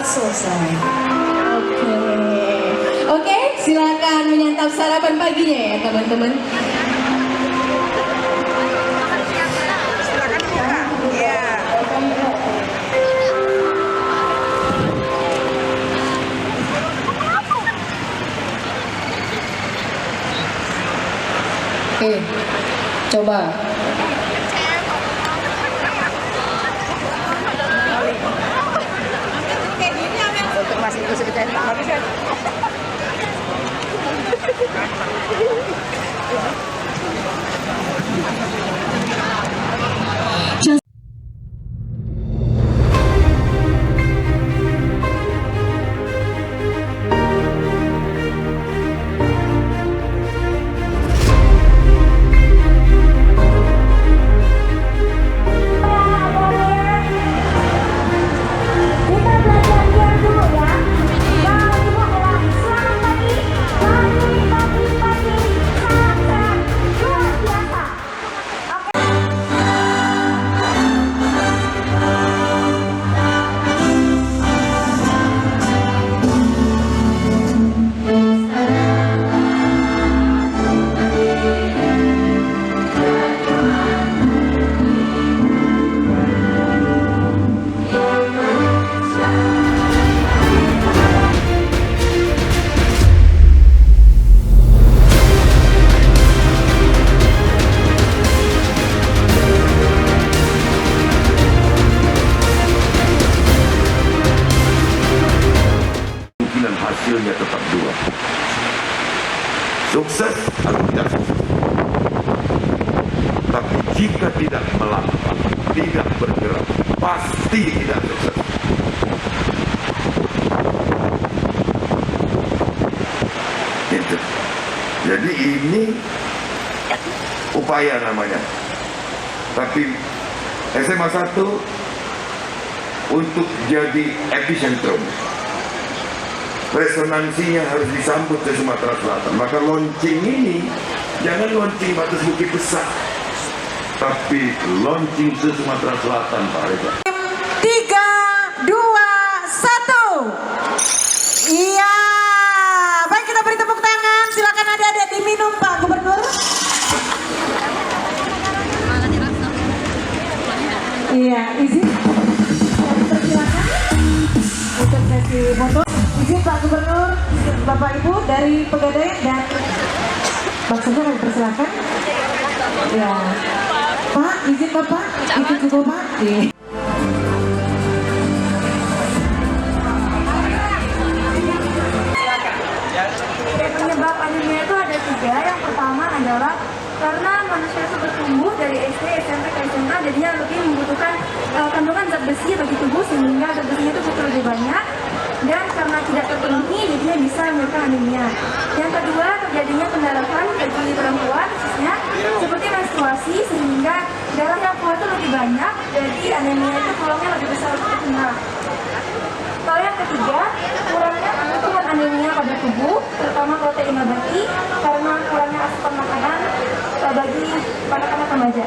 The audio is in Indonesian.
selesai. Oke, silakan menyantap sarapan paginya ya teman-teman. Oke, coba. Masih bisa dicetak lagi kan? Hasilnya tetap dua. Sukses atau tidak sukses. Tapi jika tidak melangkah, tidak bergerak, pasti tidak sukses. Itu. Jadi ini upaya namanya. Tapi SMA 1 untuk jadi epicentrum. Resonansinya harus disambut ke Sumatera Selatan. Maka launching ini jangan launching batas Bukit Besar, tapi launching ke Sumatera Selatan, Pak Reza. 3, 2, 1. Iya, baik, kita beri tepuk tangan. Silakan adik-adik diminum Pak Gubernur. Iya, izin. Persilakan untuk sesi foto. Izin Pak Gubernur, Bapak Ibu dari Pegadaian dan maksudnya kami persilakan. Ya, Pak, izin Bapak, ikut juga Pak. Penyebab anemia itu ada 3. Yang pertama adalah karena manusia itu bertumbuh dari SD, SMP ke SMA, jadinya lebih membutuhkan kandungan zat besi bagi tubuh sehingga zat besinya itu butuh lebih banyak. Dan karena tidak terpenuhi, jadinya bisa menyebabkan anemia. Yang kedua, terjadinya pendarahan bagi perempuan khususnya seperti menstruasi sehingga darah yang keluar itu lebih banyak, jadi anemia itu peluangnya lebih besar untuk terkena. Lalu yang ketiga, kurangnya kebutuhan anemia pada tubuh, terutama protein nabati, karena kurangnya asupan makanan bagi anak-anak remaja.